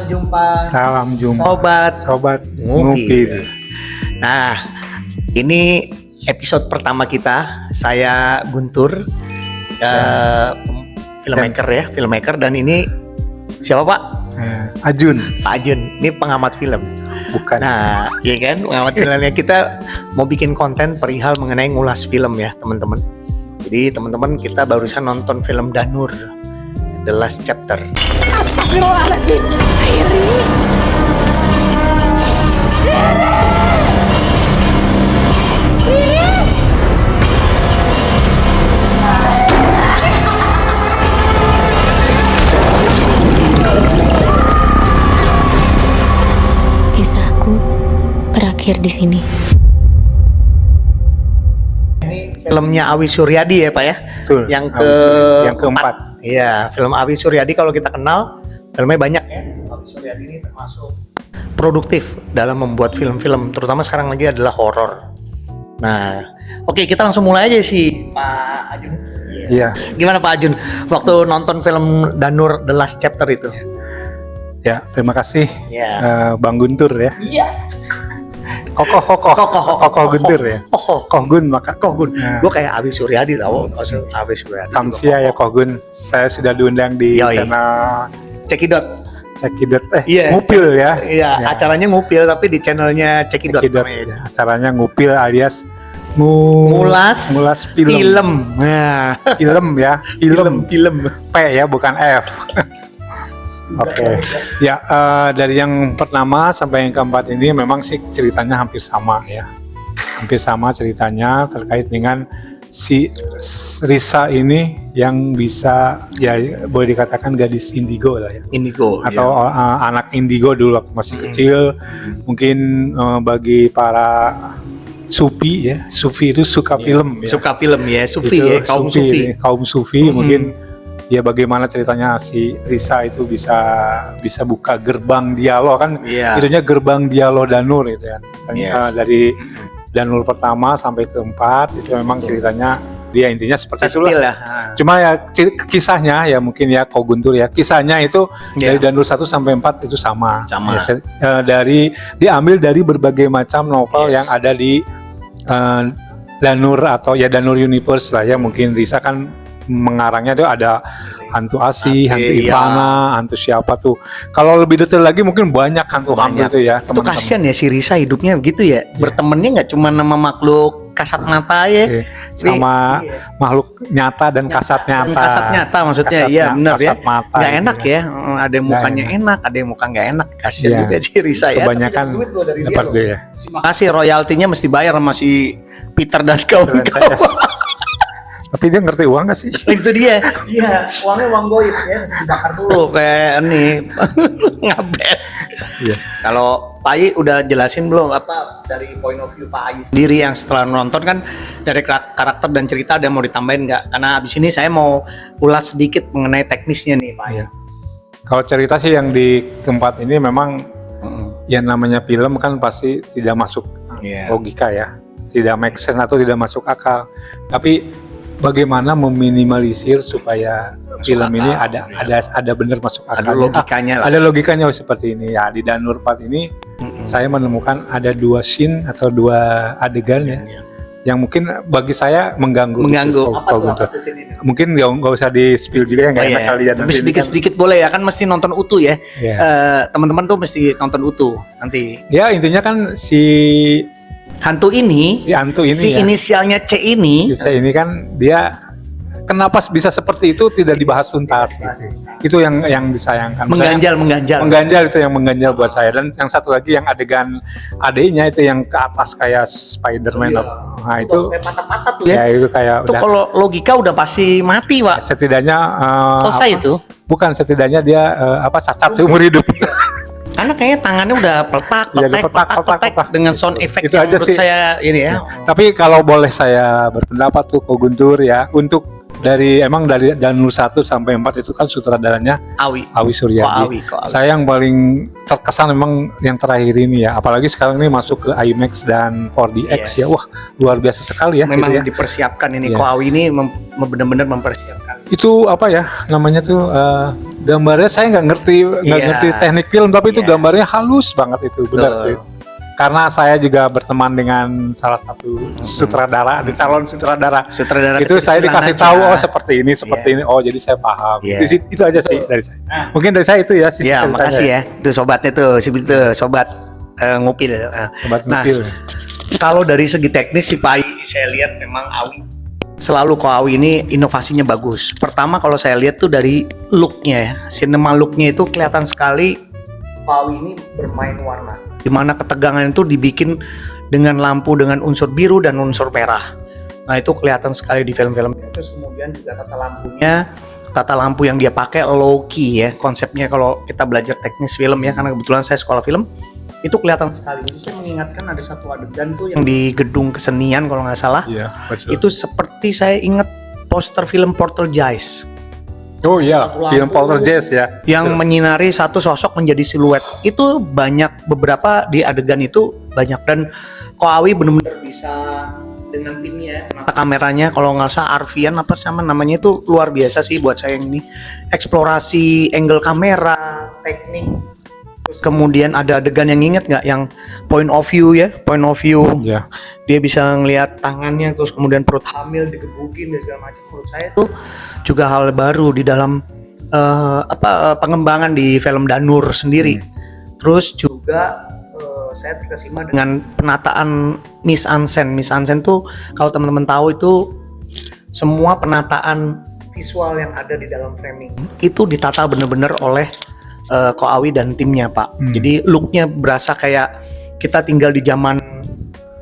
Salam jumpa sobat Ngupil. Nah, ini episode pertama kita. Saya Guntur, filmmaker dan ini siapa Pak? Ajun. Pak Ajun. Ini pengamat film. Bukan. Nah, iya kan, pengamat filmnya. Kita mau bikin konten perihal mengenai ngulas film ya, teman-teman. Jadi teman-teman, kita barusan nonton film Danur, The Last Chapter. Astagfirullahaladzim. Kisahku berakhir di sini. Ini filmnya Awi Suryadi ya Pak ya? Betul. Yang keempat. Iya, film Awi Suryadi kalau kita kenal, filmnya banyak ya. Awi Suryadi ini termasuk produktif dalam membuat film-film, terutama sekarang lagi adalah horor. Nah, oke, kita langsung mulai aja sih Pak Ajun. Iya. Gimana Pak Ajun waktu nonton film Danur The Last Chapter itu? Ya, terima kasih Ya. Bang Guntur ya. Iya. Kokoh Guntur ya. Koh Gun maka. Koh Gun. Nah. Gue kayak Awi Suryadi tau. Awi Suryadi. Kamsia ya Koh Gun. Saya sudah diundang di Yoi. channel Cekidot. Cekidot. Iya. Ngupil ya. Iya, Ya. acaranya ngupil tapi di channelnya Cekidot. Cekidot. namanya. Ya. Acaranya ngupil alias Ngulas film. Nah, Film ya. Film. film. P ya, bukan F. Oke, ya dari yang pertama sampai yang keempat ini memang sih ceritanya hampir sama ya, hampir sama ceritanya terkait dengan si Risa ini yang bisa ya boleh dikatakan gadis indigo lah ya, Indigo atau anak indigo dulu waktu masih kecil. Mungkin bagi para sufi ya, sufi itu suka film ya. Suka film ya, sufi Itu ya, kaum sufi. Mungkin ya bagaimana ceritanya si Risa itu bisa buka gerbang dialog kan. Iya. Itunya gerbang dialog Danur gitu ya. Yes. Dari Danur pertama sampai keempat itu memang ceritanya dia intinya seperti itulah. lah. Cuma ya kisahnya ya mungkin ya Koh Guntur ya, kisahnya itu dari Danur 1 sampai 4 itu sama. Sama. Ya, diambil dari berbagai macam novel yang ada di Danur atau ya Danur Universe lah ya. Mungkin Risa kan mengarangnya tuh ada hantu Asih, hantu Ivana, hantu siapa tuh. Kalau lebih detail lagi mungkin banyak hantu-hantu itu ya. Itu kasihan ya si Risa hidupnya begitu ya. Bertemannya nggak cuma nama makhluk kasat mata ya. Sama makhluk nyata dan kasat nyata. Kasat nyata maksudnya, iya benar ya. Mata, nggak enak gitu ya. Ada yang mukanya enak, ada yang muka nggak enak. Kasihan juga si Risa ya. Kebanyakan dapat gue ya. Makasih, royaltinya mesti bayar sama si Peter dan kawan-kawan. Tapi dia ngerti uang gak sih? Itu dia. Iya, uangnya uang goib ya, mesti dibakar dulu kayak nih. Ngabet. Iya. Kalau Pak Ai udah jelasin belum apa dari point of view Pak Ai sendiri yang setelah nonton kan dari karakter dan cerita ada mau ditambahin nggak? Karena abis ini saya mau ulas sedikit mengenai teknisnya nih Pak Ai. Iya. Kalau cerita sih yang di keempat ini memang yang namanya film kan pasti tidak masuk logika ya, tidak make sense atau tidak masuk akal. Tapi bagaimana meminimalisir supaya film ini ada benar masuk akal. Ada logikanya lah. Ada logikanya seperti ini ya. Di Danur 4 ini saya menemukan ada 2 scene atau 2 adegan ya. Yang mungkin bagi saya mengganggu. Apa tuh scene ini? Mungkin nggak usah di spill juga ya, nggak enak kalian. Tapi sedikit-sedikit boleh ya, kan mesti nonton utuh ya. Teman-teman tuh mesti nonton utuh nanti. Ya intinya kan si hantu ini si inisialnya C ini kan dia kenapa bisa seperti itu tidak dibahas tuntas gitu. Itu yang disayangkan. Mengganjal itu yang mengganjal buat saya. Dan yang satu lagi yang adegan adeknya itu yang ke atas kayak Spider-Man. Nah itu patah-patah tuh ya. Itu kayak itu kalau logika udah pasti mati Pak. Setidaknya selesai itu. Bukan, setidaknya dia cacat seumur hidup. Karena kayaknya tangannya udah peletak dengan sound effect itu yang aja menurut sih. saya ini ya. Tapi kalau boleh saya berpendapat tuh Koh Guntur ya, untuk emang dari Danur 1 sampai 4 itu kan sutradaranya Awi Suryadi. Ko Awi. Saya yang paling terkesan memang yang terakhir ini ya, apalagi sekarang ini masuk ke IMAX dan 4DX ya. Wah, luar biasa sekali ya. Memang gitu ya. dipersiapkan ini. Iya. Ko Awi ini benar-benar mempersiapkan. Itu apa ya namanya tuh gambarnya saya nggak ngerti teknik film, tapi itu Iya. gambarnya halus banget itu, benar sih. Karena saya juga berteman dengan salah satu sutradara, di calon sutradara. Itu saya dikasih tahu seperti ini, ini. Oh, jadi saya paham. Iya. Itu aja sih dari saya. Mungkin dari saya itu ya sih. Ya, makasih ya. Itu sobatnya tuh, sobat ngupil. Sobat Nah, ngupil. kalau dari segi teknis sih Pak Ai, saya lihat memang Awi selalu Ko Awi ini inovasinya bagus. Pertama kalau saya lihat tuh dari looknya ya, cinema looknya itu kelihatan sekali Ko Awi ini bermain warna. Dimana ketegangan itu dibikin dengan lampu dengan unsur biru dan unsur merah. Nah itu kelihatan sekali di film-film. Terus kemudian juga tata lampu yang dia pakai low key ya. Konsepnya kalau kita belajar teknis film ya, karena kebetulan saya sekolah film, itu kelihatan sekali. Jadi saya mengingatkan ada satu adegan tuh yang di gedung kesenian kalau nggak salah. Iya, betul. Itu seperti saya ingat poster film Poltergeist. Oh iya, film Poltergeist ya. Yang menyinari satu sosok menjadi siluet. Itu banyak, beberapa di adegan itu banyak. Dan Ko Awi benar-benar bisa dengan timnya, mata kameranya kalau nggak salah Arvian apa sama namanya, itu luar biasa sih buat saya yang ini. Eksplorasi angle kamera, teknik. Terus kemudian ada adegan yang inget nggak, yang point of view ya, Iya. dia bisa ngelihat tangannya, terus kemudian perut hamil digebukin dan segala macam. Menurut saya itu juga hal baru di dalam pengembangan di film Danur sendiri. Terus juga saya terkesima dengan penataan mise en scène tuh, kalau teman-teman tahu itu semua penataan visual yang ada di dalam framing itu ditata benar-benar oleh Ko Awi dan timnya Pak. Jadi looknya berasa kayak kita tinggal di zaman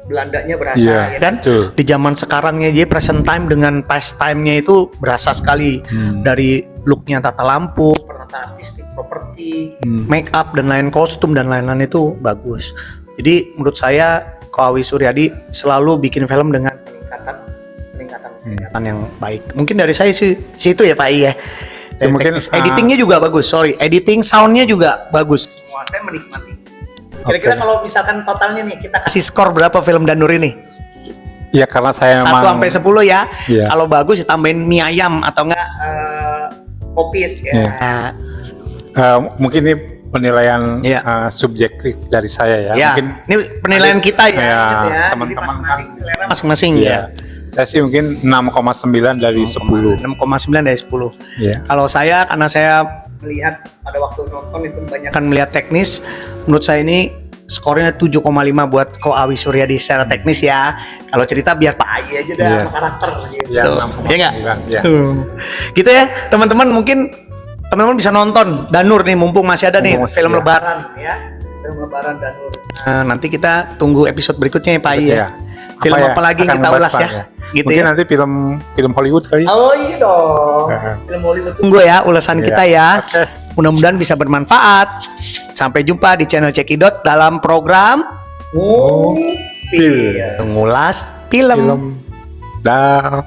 Belandanya berasa ya kan. Betul. Di zaman sekarangnya jadi present time dengan past time-nya itu berasa sekali. Dari looknya, tata lampu, penata artistik, properti, make up dan lain, kostum dan lain-lain itu bagus. Jadi menurut saya Ko Awi Suryadi selalu bikin film dengan peningkatan yang baik. Mungkin dari saya sih situ ya Pak I ya. Ya, mungkin editingnya juga bagus, editing soundnya juga bagus. Semua saya menikmati. Kira-kira kalau misalkan totalnya nih kita kasih skor berapa film Danur ini? Ya karena saya 1 memang sampai 10 ya. Iya. Kalau bagus ditambahin mie ayam atau enggak kopi ya. mungkin ini penilaian Iya. subjektif dari saya ya. Ya, Mungkin ini penilaian kita ya, ya, gitu ya. teman-teman Jadi masing-masing selera masing-masing Iya. ya. Saya sih mungkin 6,9 dari 10. 6,9 dari 10. Iya. Kalau saya, karena saya melihat pada waktu nonton itu banyak kan melihat teknis, menurut saya ini skornya 7,5 buat Ko Awi Suryadi secara teknis ya. Kalau cerita biar Pak Ai aja dah, Iya. sama karakter gitu. Ya, Ya nggak? 6,9. Ya. Gitu ya, teman-teman, mungkin teman-teman bisa nonton Danur nih, mumpung masih ada nih Mumpung, film iya. Lebaran ya. Film Lebaran Danur. Nah, nanti kita tunggu episode berikutnya ya Pak Ai ya. Ya. Film ya? apa lagi yang Akan kita membahas ulas ya? apa Gitu mungkin ya. nanti film Hollywood kali. Oh iya dong. Film Hollywood. Tunggu ya ulasan Iya. kita ya. Oke. Mudah-mudahan bisa bermanfaat. Sampai jumpa di channel Cekidot dalam program Ngupil. Ngulas film. Dah.